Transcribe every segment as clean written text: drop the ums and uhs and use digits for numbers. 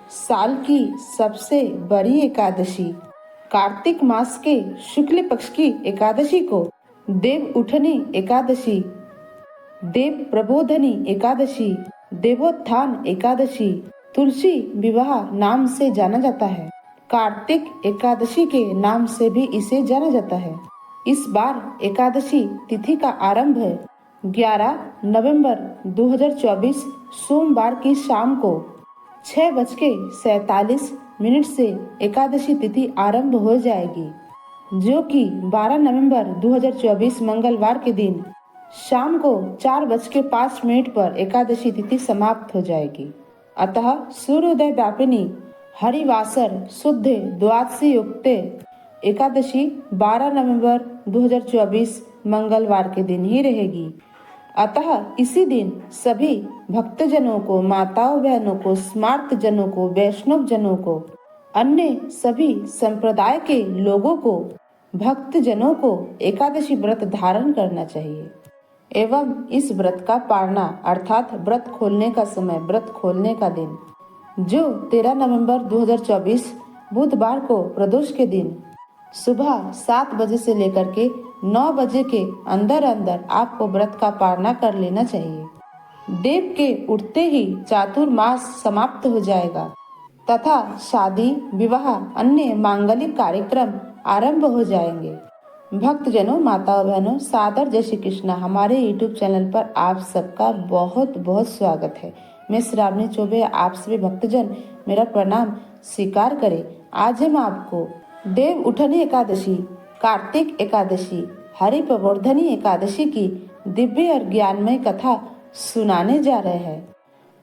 साल की सबसे बड़ी एकादशी कार्तिक मास के शुक्ल पक्ष की एकादशी को देव उठनी एकादशी, देव प्रबोधनी एकादशी, देवोत्थान एकादशी, तुलसी विवाह नाम से जाना जाता है। कार्तिक एकादशी के नाम से भी इसे जाना जाता है। इस बार एकादशी तिथि का आरंभ 11 नवंबर 2024 सोमवार की शाम को 6:47 से एकादशी तिथि आरंभ हो जाएगी, जो कि 12 नवंबर 2024 मंगलवार के दिन शाम को 4:05 पर एकादशी तिथि समाप्त हो जाएगी। अतः सूर्योदय व्यापिनी हरिवासर शुद्ध द्वादशी युक्ते एकादशी 12 नवंबर 2024 मंगलवार के दिन ही रहेगी। अतः इसी दिन सभी भक्तजनों को, माताओं बहनों को, स्मार्त जनों को, वैष्णव जनों को, अन्य सभी संप्रदाय के लोगों को, भक्तजनों को एकादशी व्रत धारण करना चाहिए एवं इस व्रत का पालना अर्थात व्रत खोलने का समय, व्रत खोलने का दिन जो 13 नवंबर 2024 बुधवार को प्रदोष के दिन सुबह 7 बजे से लेकर के 9 बजे के अंदर अंदर आपको व्रत का पालना कर लेना चाहिए। देव के उठते ही चातुर्मास समाप्त हो जाएगा तथा शादी, विवाह, अन्य मांगलिक कार्यक्रम आरंभ हो जाएंगे। भक्तजनों, माताओं बहनों, सादर जय श्री कृष्णा। हमारे YouTube चैनल पर आप सबका बहुत बहुत स्वागत है। मैं श्रावणी चौबे आप सभी भक्तजन मेरा प्रणाम स्वीकार करें। आज हम आपको देव उठनी एकादशी, कार्तिक एकादशी, हरि प्रबोधनी एकादशी की दिव्य और ज्ञानमय कथा सुनाने जा रहे हैं।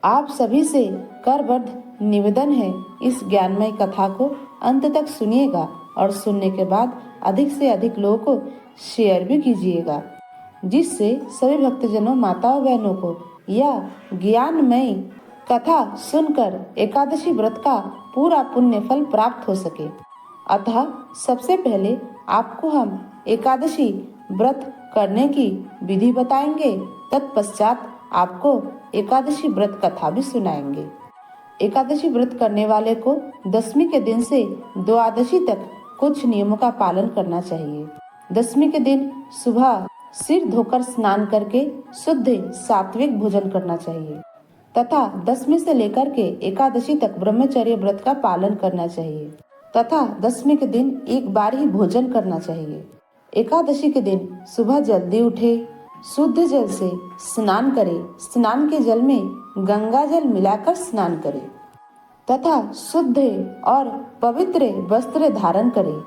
आप सभी से करबद्ध निवेदन है, इस ज्ञानमय कथा को अंत तक सुनिएगा और सुनने के बाद अधिक से अधिक लोगों को शेयर भी कीजिएगा, जिससे सभी भक्तजनों, माताओं बहनों को यह ज्ञानमय कथा सुनकर एकादशी व्रत का पूरा पुण्य फल प्राप्त हो सके। अतः सबसे पहले आपको हम एकादशी व्रत करने की विधि बताएंगे, तत्पश्चात आपको एकादशी व्रत कथा भी सुनाएंगे। एकादशी व्रत करने वाले को दशमी के दिन से द्वादशी तक कुछ नियमों का पालन करना चाहिए। दशमी के दिन सुबह सिर धोकर स्नान करके शुद्ध सात्विक भोजन करना चाहिए तथा दशमी से लेकर के एकादशी तक ब्रह्मचर्य व्रत का पालन करना चाहिए तथा दशमी के दिन एक बार ही भोजन करना चाहिए। एकादशी के दिन सुबह जल्दी उठे, शुद्ध जल से स्नान करे, स्नान के जल में गंगा जल मिलाकर स्नान करे तथा शुद्ध और पवित्र वस्त्र धारण करे।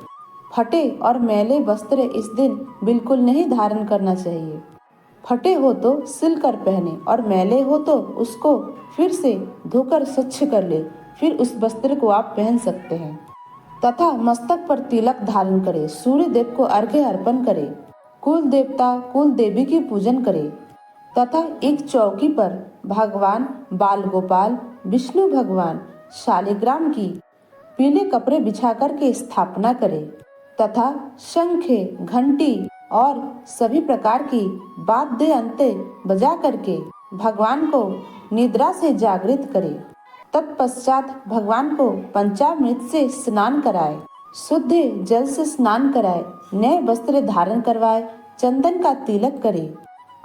फटे और मैले वस्त्र इस दिन बिल्कुल नहीं धारण करना चाहिए। फटे हो तो सिलकर पहने और मैले हो तो उसको फिर से धोकर स्वच्छ कर ले, फिर उस वस्त्र को आप पहन सकते हैं तथा मस्तक पर तिलक धारण करे, सूर्य देव को अर्घ्य अर्पण करे, कुल देवता, कुल देवी की पूजन करे तथा एक चौकी पर भगवान बाल गोपाल, विष्णु भगवान, शालिग्राम की पीले कपड़े बिछा करके स्थापना करे तथा शंख, घंटी और सभी प्रकार की वाद्य यंत्र बजा करके भगवान को निद्रा से जागृत करे। तत्पश्चात भगवान को पंचामृत से स्नान कराए, शुद्ध जल से स्नान कराए, नए वस्त्र धारण करवाए, चंदन का तिलक करे,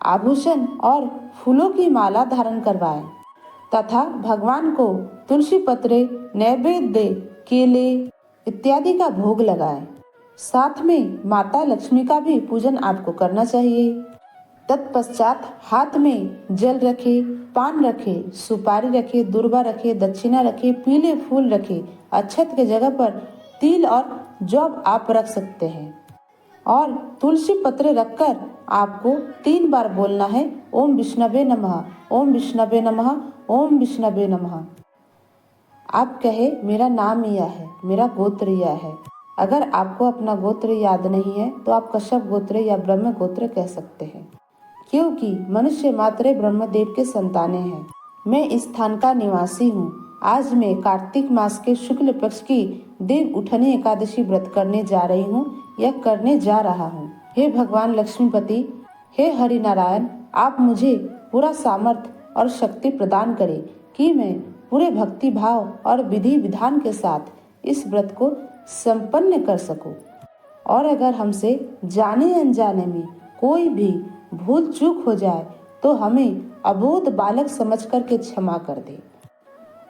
आभूषण और फूलों की माला धारण करवाए तथा भगवान को तुलसी पत्र, नैवेद्य, केले इत्यादि का भोग लगाए। साथ में माता लक्ष्मी का भी पूजन आपको करना चाहिए। तत्पश्चात हाथ में जल रखे, पान रखे, सुपारी रखे, दुर्वा रखे, दक्षिणा रखे, पीले फूल रखे, अक्षत के जगह पर तिल और जौ आप रख सकते हैं और तुलसी पत्र रखकर आपको 3 बार बोलना है, ओम विष्णवे नमः, ओम विष्णवे नमः, ओम विष्णवे नमः। आप कहे मेरा नाम यह है, मेरा गोत्र यह है। अगर आपको अपना गोत्र याद नहीं है तो आप कश्यप गोत्र या ब्रह्म गोत्र कह सकते हैं, क्योंकि मनुष्य मात्र ब्रह्मदेव के संतानें हैं। मैं इस स्थान का निवासी हूँ। आज मैं कार्तिक मास के शुक्ल पक्ष की देव उठनी एकादशी व्रत करने जा रही हूँ या करने जा रहा हूँ। हे भगवान लक्ष्मीपति, हे हरि नारायण, आप मुझे पूरा सामर्थ्य और शक्ति प्रदान करें कि मैं पूरे भक्ति भाव और विधि विधान के साथ इस व्रत को संपन्न कर सको। और अगर हमसे जाने अनजाने में कोई भी भूल चूक हो जाए तो हमें अबोध बालक समझ कर के क्षमा कर दे।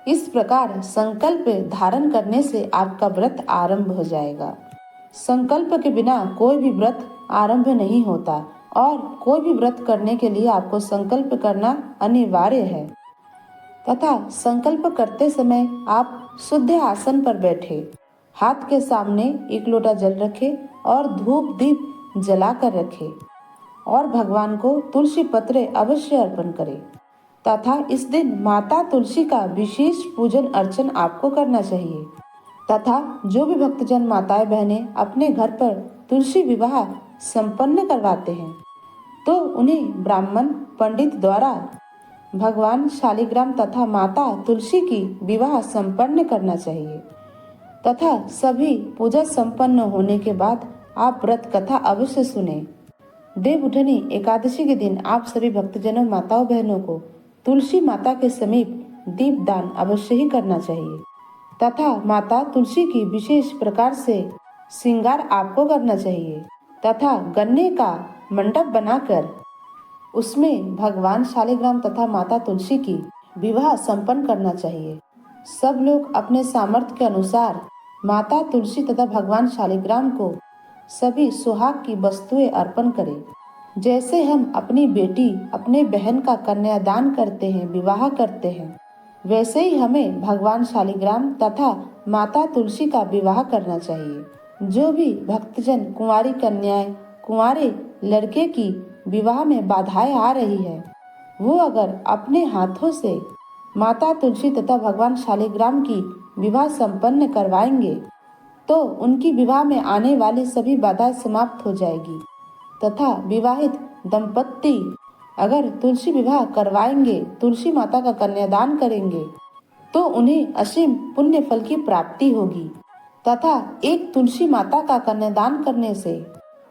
इस प्रकार संकल्प धारण करने से आपका व्रत आरंभ हो जाएगा। संकल्प के बिना कोई भी व्रत आरंभ नहीं होता और कोई भी व्रत करने के लिए आपको संकल्प करना अनिवार्य है। तथा संकल्प करते समय आप शुद्ध आसन पर बैठे, हाथ के सामने एक लोटा जल रखे और धूप दीप जला कर रखे और भगवान को तुलसी पत्र अवश्य अर्पण करें। तथा इस दिन माता तुलसी का विशेष पूजन अर्चन आपको करना चाहिए। तथा जो भी भक्तजन माताएं बहनें अपने घर पर तुलसी विवाह संपन्न करवाते हैं तो उन्हें ब्राह्मण पंडित द्वारा भगवान शालिग्राम तथा माता तुलसी की विवाह संपन्न करना चाहिए। तथा सभी पूजा संपन्न होने के बाद आप व्रत कथा अवश्य सुने। देव उठनी एकादशी के दिन आप सभी भक्तजनों माताओं बहनों को तुलसी माता के समीप दीप दान अवश्य ही करना चाहिए। तथा माता तुलसी की विशेष प्रकार से श्रृंगार आपको करना चाहिए। तथा गन्ने का मंडप बनाकर उसमें भगवान शालिग्राम तथा माता तुलसी की विवाह संपन्न करना चाहिए। सब लोग अपने सामर्थ्य के अनुसार माता तुलसी तथा भगवान शालिग्राम को सभी सुहाग की वस्तुएं अर्पण करें। जैसे हम अपनी बेटी अपने बहन का कन्यादान करते हैं, विवाह करते हैं, वैसे ही हमें भगवान शालिग्राम तथा माता तुलसी का विवाह करना चाहिए। जो भी भक्तजन कुंवारी कन्याएं, कुंवारे लड़के की विवाह में बाधाएं आ रही है, वो अगर अपने हाथों से माता तुलसी तथा भगवान शालिग्राम की विवाह संपन्न करवाएंगे तो उनकी विवाह में आने वाली सभी बाधाएं समाप्त हो जाएगी। तथा विवाहित दंपत्ति अगर तुलसी विवाह करवाएंगे, तुलसी माता का कन्यादान करेंगे तो उन्हें असीम पुण्य फल की प्राप्ति होगी। तथा एक तुलसी माता का कन्यादान करने से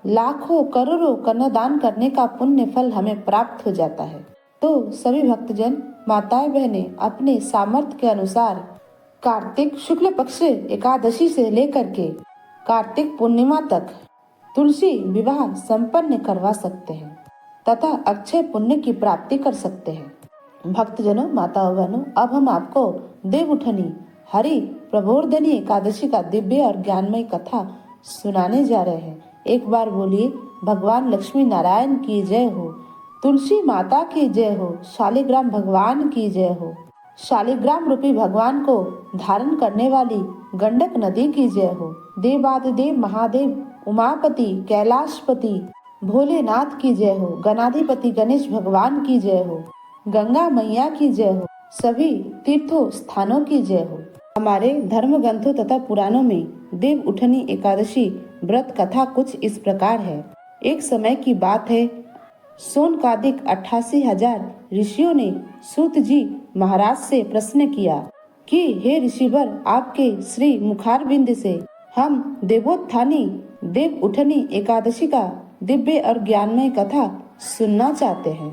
लाखों करोड़ों कन्यादान करने का पुण्य फल हमें प्राप्त हो जाता है। तो सभी भक्तजन माताएं बहनें अपने सामर्थ्य के अनुसार कार्तिक शुक्ल पक्ष एकादशी से लेकर के कार्तिक पूर्णिमा तक तुलसी विवाह संपन्न करवा सकते हैं तथा अक्षय पुण्य की प्राप्ति कर सकते हैं। भक्तजनों माताओं बहनों, अब हम आपको देव उठनी हरि प्रबोधनी एकादशी का दिव्य और ज्ञानमय कथा सुनाने जा रहे हैं। एक बार बोलिए, भगवान लक्ष्मी नारायण की जय हो, तुलसी माता की जय हो, शालिग्राम भगवान की जय हो, शालिग्राम रूपी भगवान को धारण करने वाली गंडक नदी की जय हो, देवादिदेव महादेव उमापति कैलाशपति भोलेनाथ की जय हो, गणाधिपति गणेश भगवान की जय हो, गंगा मैया की जय हो, सभी तीर्थों स्थानों की जय हो। हमारे धर्म ग्रंथों तथा पुराणों में देव उठनी एकादशी व्रत कथा कुछ इस प्रकार है। एक समय की बात है, सोनकादिक 88,000 ऋषियों ने सूत जी महाराज से प्रश्न किया कि हे ऋषिवर, आपके श्री मुखारबिंद से हम देवोत्थानी देव उठनी एकादशी का दिव्य और ज्ञानमय कथा सुनना चाहते हैं।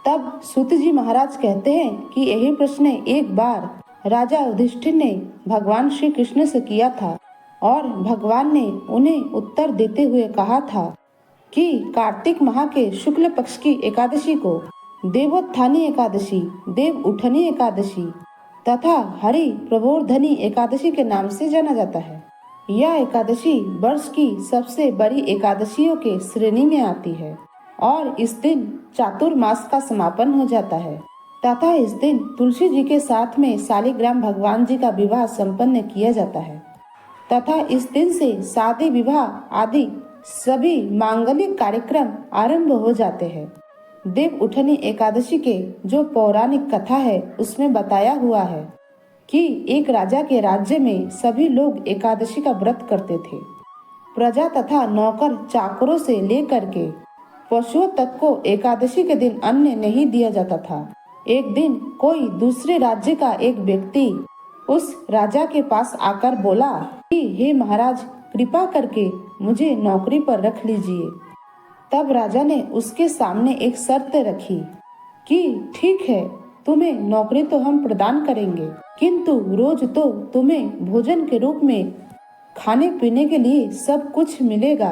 तब सूत जी महाराज कहते हैं कि यही प्रश्न एक बार राजा युधिष्ठिर ने भगवान श्री कृष्ण से किया था और भगवान ने उन्हें उत्तर देते हुए कहा था कि कार्तिक माह के शुक्ल पक्ष की एकादशी को देवोत्थानी एकादशी, देव उठनी एकादशी तथा हरि प्रबोधनी एकादशी के नाम से जाना जाता है। यह एकादशी वर्ष की सबसे बड़ी एकादशियों के श्रेणी में आती है और इस दिन चातुर्मास का समापन हो जाता है तथा इस दिन तुलसी जी के साथ में शालिग्राम भगवान जी का विवाह संपन्न किया जाता है तथा इस दिन से शादी विवाह आदि सभी मांगलिक कार्यक्रम आरंभ हो जाते हैं। देव उठनी एकादशी के जो पौराणिक कथा है उसमें बताया हुआ है कि एक राजा के राज्य में सभी लोग एकादशी का व्रत करते थे। प्रजा तथा नौकर चाकरों से लेकर के पशुओं तक को एकादशी के दिन अन्न नहीं दिया जाता था। एक दिन कोई दूसरे राज्य का एक व्यक्ति उस राजा के पास आकर बोला कि हे महाराज, कृपा करके मुझे नौकरी पर रख लीजिए। तब राजा ने उसके सामने एक शर्त रखी कि ठीक है, तुम्हें नौकरी तो हम प्रदान करेंगे, किंतु रोज तो तुम्हें भोजन के रूप में खाने पीने के लिए सब कुछ मिलेगा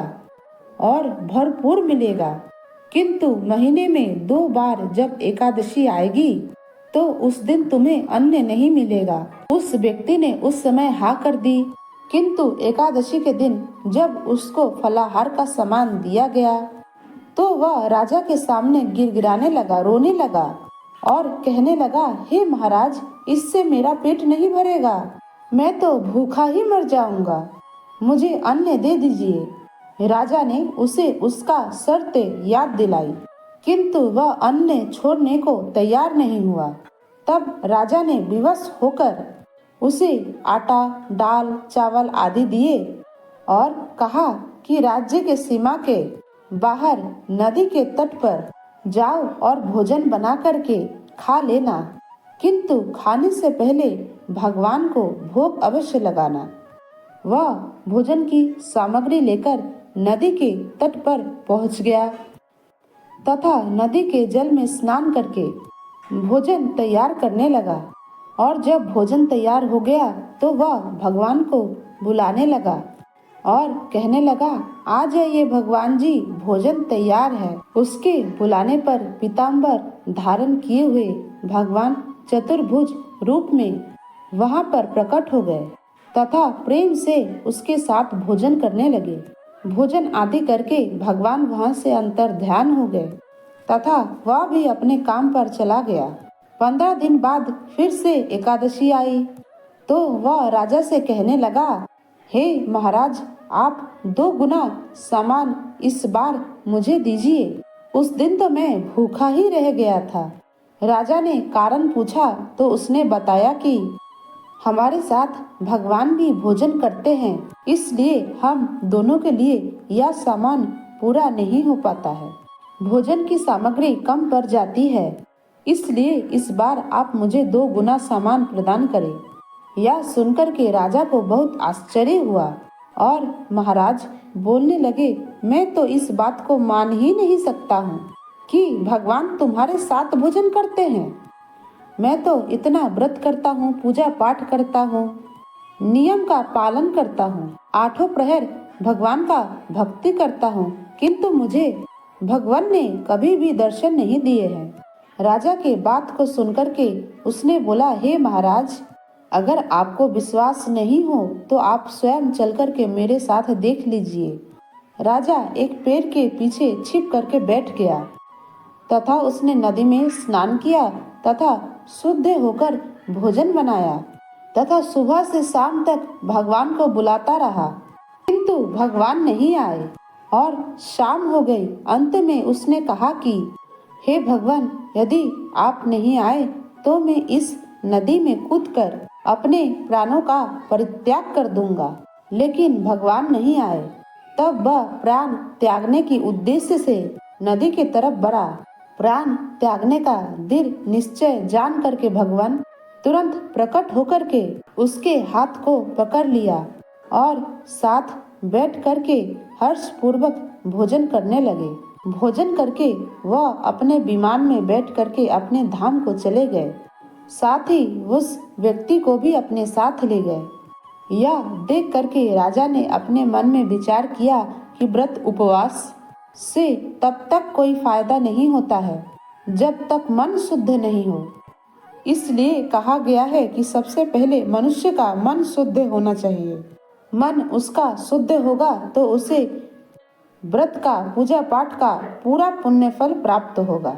और भरपूर मिलेगा, किंतु महीने में 2 बार जब एकादशी आएगी तो उस दिन तुम्हें अन्न नहीं मिलेगा। उस व्यक्ति ने उस समय हाँ कर दी, किंतु एकादशी के दिन जब उसको फलाहार का सामान दिया गया तो वह राजा के सामने गिड़गिड़ाने लगा, रोने लगा और कहने लगा, हे महाराज, इससे मेरा पेट नहीं भरेगा, मैं तो भूखा ही मर जाऊंगा, मुझे अन्न दे दीजिए। राजा ने उसे उसका शर्तें याद दिलाई, किंतु वह अन्न छोड़ने को तैयार नहीं हुआ। तब राजा ने विवश होकर उसे आटा, दाल, चावल आदि दिए और कहा कि राज्य के सीमा के बाहर नदी के तट पर जाओ और भोजन बना करके खा लेना, किंतु खाने से पहले भगवान को भोग अवश्य लगाना। वह भोजन की सामग्री लेकर नदी के तट पर पहुंच गया तथा नदी के जल में स्नान करके भोजन तैयार करने लगा और जब भोजन तैयार हो गया तो वह भगवान को बुलाने लगा और कहने लगा, आ जाइए भगवान जी, भोजन तैयार है। उसके बुलाने पर पीताम्बर धारण किए हुए भगवान चतुर्भुज रूप में वहां पर प्रकट हो गए तथा प्रेम से उसके साथ भोजन करने लगे। भोजन आदि करके भगवान वहां से अंतर ध्यान हो गए तथा वह भी अपने काम पर चला गया। 15 दिन बाद फिर से एकादशी आई तो वह राजा से कहने लगा, हे महाराज, आप 2 गुना सामान इस बार मुझे दीजिए। उस दिन तो मैं भूखा ही रह गया था। राजा ने कारण पूछा तो उसने बताया कि हमारे साथ भगवान भी भोजन करते हैं, इसलिए हम दोनों के लिए यह सामान पूरा नहीं हो पाता है। भोजन की सामग्री कम पड़ जाती है, इसलिए इस बार आप मुझे 2 गुना सामान प्रदान करें। यह सुनकर के राजा को बहुत आश्चर्य हुआ और महाराज बोलने लगे, मैं तो इस बात को मान ही नहीं सकता हूँ कि भगवान तुम्हारे साथ भोजन करते हैं। मैं तो इतना व्रत करता हूँ, पूजा पाठ करता हूँ, नियम का पालन करता हूँ, 8 प्रहर भगवान का भक्ति करता हूँ, किंतु मुझे भगवान ने कभी भी दर्शन नहीं दिए हैं। राजा के बात को सुनकर के उसने बोला, हे महाराज, अगर आपको विश्वास नहीं हो तो आप स्वयं चलकर के मेरे साथ देख लीजिए। राजा एक पेड़ के पीछे छिप करके बैठ गया तथा उसने नदी में स्नान किया तथा शुद्ध होकर भोजन बनाया तथा सुबह से शाम तक भगवान को बुलाता रहा, किंतु भगवान नहीं आए और शाम हो गई। अंत में उसने कहा कि हे भगवान, यदि आप नहीं आए तो मैं इस नदी में कूदकर अपने प्राणों का परित्याग कर दूंगा। लेकिन भगवान नहीं आए। तब वह प्राण त्यागने की उद्देश्य से नदी की तरफ बढ़ा। प्राण त्यागने का दृढ़ निश्चय जान करके भगवान तुरंत प्रकट होकर के उसके हाथ को पकड़ लिया और साथ बैठ करके हर्ष पूर्वक भोजन करने लगे। भोजन करके वह अपने विमान में बैठ करके अपने धाम को चले गए, साथ ही उस व्यक्ति को भी अपने साथ ले गए। यह देख करके राजा ने अपने मन में विचार किया कि व्रत उपवास से तब तक कोई फायदा नहीं होता है जब तक मन शुद्ध नहीं हो। इसलिए कहा गया है कि सबसे पहले मनुष्य का मन शुद्ध होना चाहिए। मन उसका शुद्ध होगा तो उसे व्रत का, पूजा पाठ का पूरा पुण्य फल प्राप्त होगा।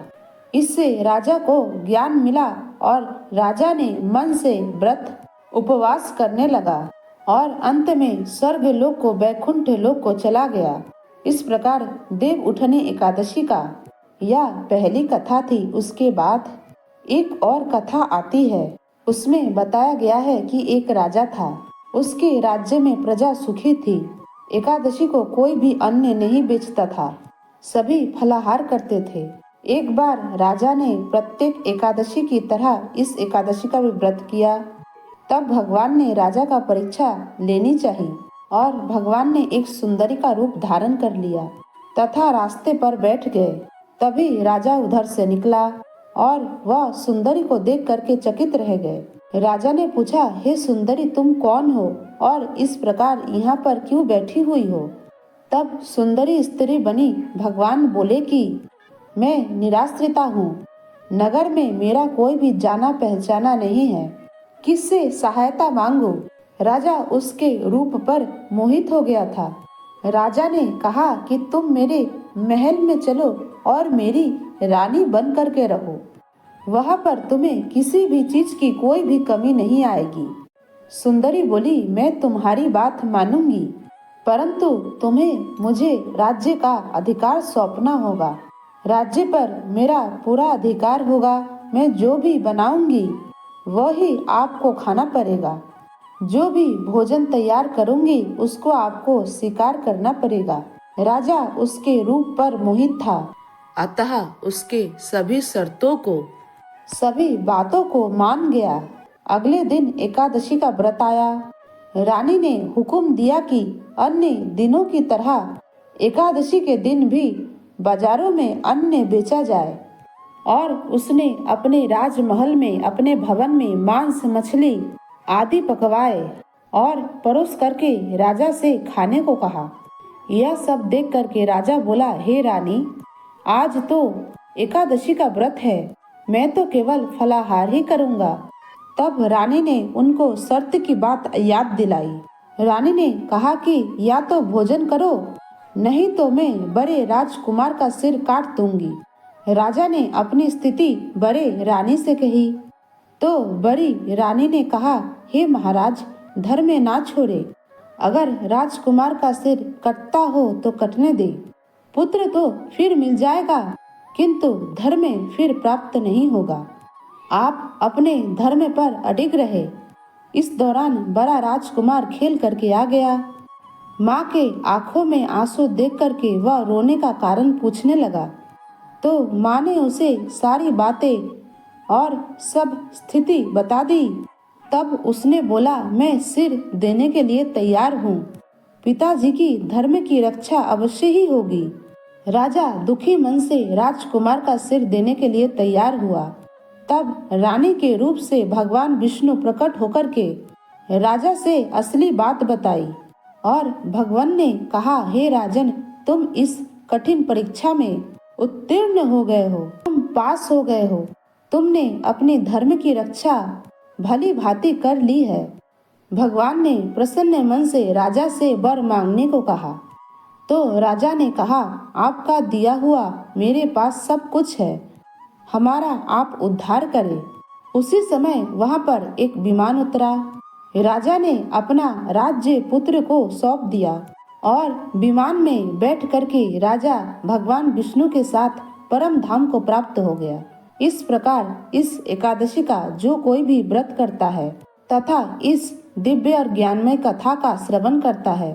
इससे राजा को ज्ञान मिला और राजा ने मन से व्रत उपवास करने लगा और अंत में स्वर्ग लोक को, वैकुंठ लोक को चला गया। इस प्रकार देव उठनी एकादशी का यह पहली कथा थी। उसके बाद एक और कथा आती है। उसमें बताया गया है कि एक राजा था, उसके राज्य में प्रजा सुखी थी। एकादशी को कोई भी अन्न नहीं बेचता था, सभी फलाहार करते थे। एक बार राजा ने प्रत्येक एकादशी की तरह इस एकादशी का भी व्रत किया। तब भगवान ने राजा का परीक्षा लेनी चाहिए और भगवान ने एक सुंदरी का रूप धारण कर लिया तथा रास्ते पर बैठ गए। तभी राजा उधर से निकला और वह सुंदरी को देख करके चकित रह गए। राजा ने पूछा, हे सुंदरी, तुम कौन हो और इस प्रकार यहाँ पर क्यों बैठी हुई हो? तब सुंदरी स्त्री बनी भगवान बोले कि मैं निराश्रिता हूँ। नगर में मेरा कोई भी जाना पहचाना नहीं है। किससे सहायता मांगू? राजा उसके रूप पर मोहित हो गया था। राजा ने कहा कि तुम मेरे महल में चलो और मेरी रानी बन करके रहो। वहां पर तुम्हें किसी भी चीज की कोई भी कमी नहीं आएगी। सुंदरी बोली, मैं तुम्हारी बात मानूंगी, परंतु तुम्हें मुझे राज्य का अधिकार सौंपना होगा। राज्य पर मेरा पूरा अधिकार होगा। मैं जो भी बनाऊंगी वही आपको खाना पड़ेगा। जो भी भोजन तैयार करूंगी उसको आपको स्वीकार करना पड़ेगा। राजा उसके रूप पर मोहित था, अतः उसके सभी शर्तों को, सभी बातों को मान गया। अगले दिन एकादशी का व्रत आया। रानी ने हुक्म दिया कि अन्य दिनों की तरह एकादशी के दिन भी बाजारों में अन्न बेचा जाए और उसने अपने राजमहल में, अपने भवन में मांस, मछली आदि पकवाए और परोस करके राजा से खाने को कहा। यह सब देख करके राजा बोला, हे रानी, आज तो एकादशी का व्रत है, मैं तो केवल फलाहार ही करूंगा। तब रानी ने उनको शर्त की बात याद दिलाई। रानी ने कहा कि या तो भोजन करो, नहीं तो मैं बड़े राजकुमार का सिर काट दूंगी। राजा ने अपनी स्थिति बड़े रानी से कही तो बड़ी रानी ने कहा, हे महाराज, धर्म में ना छोड़े। अगर राजकुमार का सिर कटता हो तो कटने दे। पुत्र तो फिर मिल जाएगा, किंतु धर्म फिर प्राप्त नहीं होगा। आप अपने धर्म पर अडिग रहे। इस दौरान बड़ा राजकुमार खेल करके आ गया। माँ के आंखों में आंसू देख करके वह रोने का कारण पूछने लगा तो माँ ने उसे सारी बातें और सब स्थिति बता दी। तब उसने बोला, मैं सिर देने के लिए तैयार हूँ। पिताजी की धर्म की रक्षा अवश्य ही होगी। राजा दुखी मन से राजकुमार का सिर देने के लिए तैयार हुआ। तब रानी के रूप से भगवान विष्णु प्रकट होकर के राजा से असली बात बताई और भगवान ने कहा, हे राजन, तुम इस कठिन परीक्षा में उत्तीर्ण हो गए हो, तुम पास हो गए हो। तुमने अपने धर्म की रक्षा भली भांति कर ली है। भगवान ने प्रसन्न मन से राजा से वर मांगने को कहा तो राजा ने कहा, आपका दिया हुआ मेरे पास सब कुछ है, हमारा आप उद्धार करें। उसी समय वहां पर एक विमान उतरा। राजा ने अपना राज्य पुत्र को सौंप दिया और विमान में बैठ करके राजा भगवान विष्णु के साथ परम धाम को प्राप्त हो गया। इस प्रकार इस एकादशी का जो कोई भी व्रत करता है तथा इस दिव्य और ज्ञानमय कथा का श्रवण करता है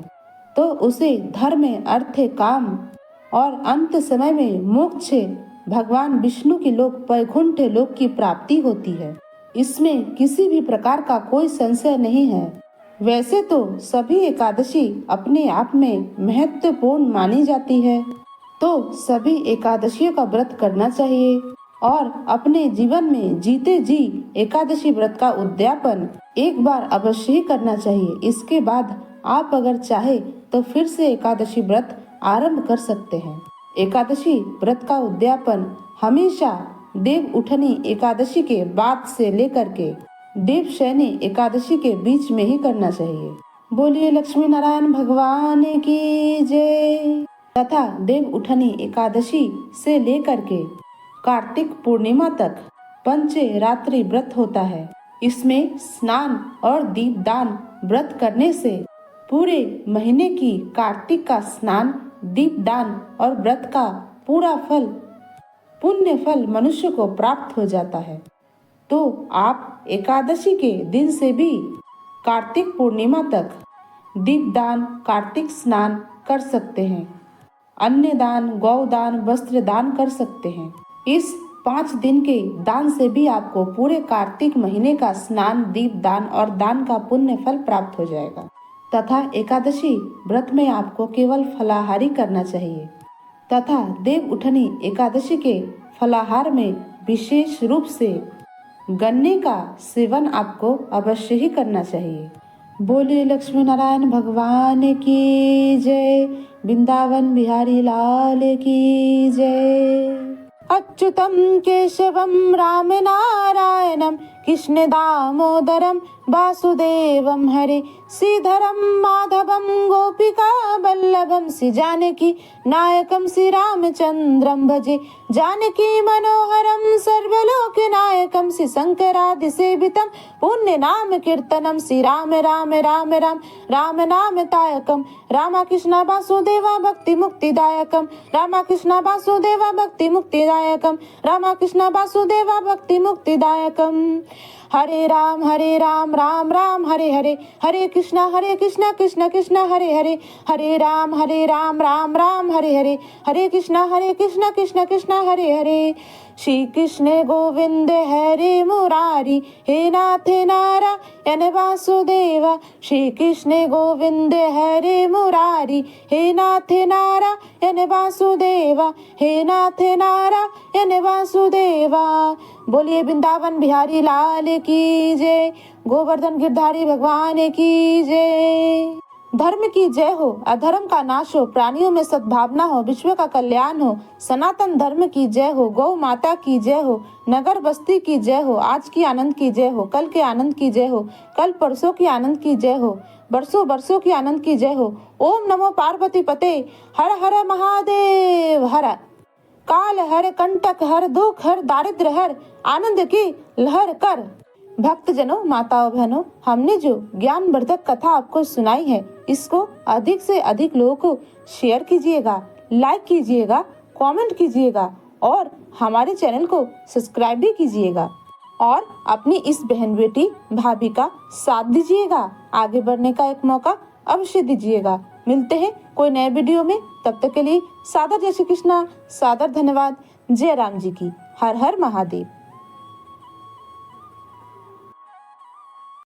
तो उसे धर्म, अर्थ, काम और अंत समय में मोक्ष भगवान विष्णु की लोक वैकुंठ लोक की प्राप्ति होती है। इसमें किसी भी प्रकार का कोई संशय नहीं है। वैसे तो सभी एकादशी अपने आप में महत्वपूर्ण मानी जाती है, तो सभी एकादशियों का व्रत करना चाहिए और अपने जीवन में जीते जी एकादशी व्रत का उद्यापन एक बार अवश्य ही करना चाहिए। इसके बाद आप अगर चाहे तो फिर से एकादशी व्रत आरंभ कर सकते हैं। एकादशी व्रत का उद्यापन हमेशा देव उठनी एकादशी के बाद से लेकर के देव शयनी एकादशी के बीच में ही करना चाहिए। बोलिए लक्ष्मी नारायण भगवान की जय। तथा देव उठनी एकादशी से लेकर के कार्तिक पूर्णिमा तक पंच रात्रि व्रत होता है। इसमें स्नान और दीपदान व्रत करने से पूरे महीने की कार्तिक का स्नान, दीपदान और व्रत का पूरा फल, पुण्य फल मनुष्य को प्राप्त हो जाता है। तो आप एकादशी के दिन से भी कार्तिक पूर्णिमा तक दीपदान, कार्तिक स्नान कर सकते हैं। अन्न दान, गौदान, वस्त्र दान कर सकते हैं। इस 5 दिन के दान से भी आपको पूरे कार्तिक महीने का स्नान, दीपदान और दान का पुण्य फल प्राप्त हो जाएगा। तथा एकादशी व्रत में आपको केवल फलाहारी करना चाहिए तथा देव उठनी एकादशी के फलाहार में विशेष रूप से गन्ने का सेवन आपको अवश्य ही करना चाहिए। बोले लक्ष्मी नारायण भगवान की जय, वृंदावन बिहारी लाल की जय। अच्युतं केशवं राम नारायणं कृष्ण दामोदरं वासुदेवं हरे, श्रीधरं माधवं गोपिका वल्लभं, श्री जानकी नायकं श्री रामचंद्रं भजे, जानकी मनोहरं सर्वलोकनायकं, श्री शंकरादि सेवितं पुण्य नाम कीर्तनं, श्री राम राम राम राम राम नाम तायकं, रामकृष्ण वासुदेवा भक्ति मुक्तिदायकं, रामकृष्ण वासुदेवा भक्ति मुक्तिदायकं, रामकृष्ण वासुदेवा भक्ति मुक्तिदायकं। हरे राम राम राम हरे हरे, हरे कृष्णा कृष्ण कृष्ण हरे हरे, हरे राम राम राम हरे हरे, हरे कृष्ण कृष्ण कृष्ण हरे हरे। श्री कृष्ण गोविंद हरे मुरारी, हे नाथ नारायण वासुदेवा, श्री कृष्ण गोविंद हरे मुरारी, हे नाथ नारायण वासुदेवा, हे नाथ नारायण वासुदेवा। बोलिए वृंदावन बिहारी लाल की जय, गोवर्धन गिरधारी भगवान की जय। धर्म की जय हो, अधर्म का नाश हो, प्राणियों में सद्भावना हो, विश्व का कल्याण हो। सनातन धर्म की जय हो, गौ माता की जय हो, नगर बस्ती की जय हो, आज की आनंद की जय हो, कल के आनंद की जय हो, कल परसों की आनंद की जय हो, बरसों बरसों की आनंद की जय हो। ओम नमो पार्वती पते, हर हर महादेव हर। काल हर, कंटक हर, दुख हर, दारिद्र हर, आनंद की लहर कर। भक्तजनों, माताओं बहनों, हमने जो ज्ञानवर्धक कथा आपको सुनाई है, इसको अधिक से अधिक लोगों को शेयर कीजिएगा, लाइक कीजिएगा, कमेंट कीजिएगा और हमारे चैनल को सब्सक्राइब भी कीजिएगा और अपनी इस बहन बेटी भाभी का साथ दीजिएगा। आगे बढ़ने का एक मौका अवश्य दीजिएगा। मिलते हैं कोई नए वीडियो में, तब तक के लिए सादर जय श्री कृष्णा, सादर धन्यवाद। जय राम जी की, हर हर महादेव।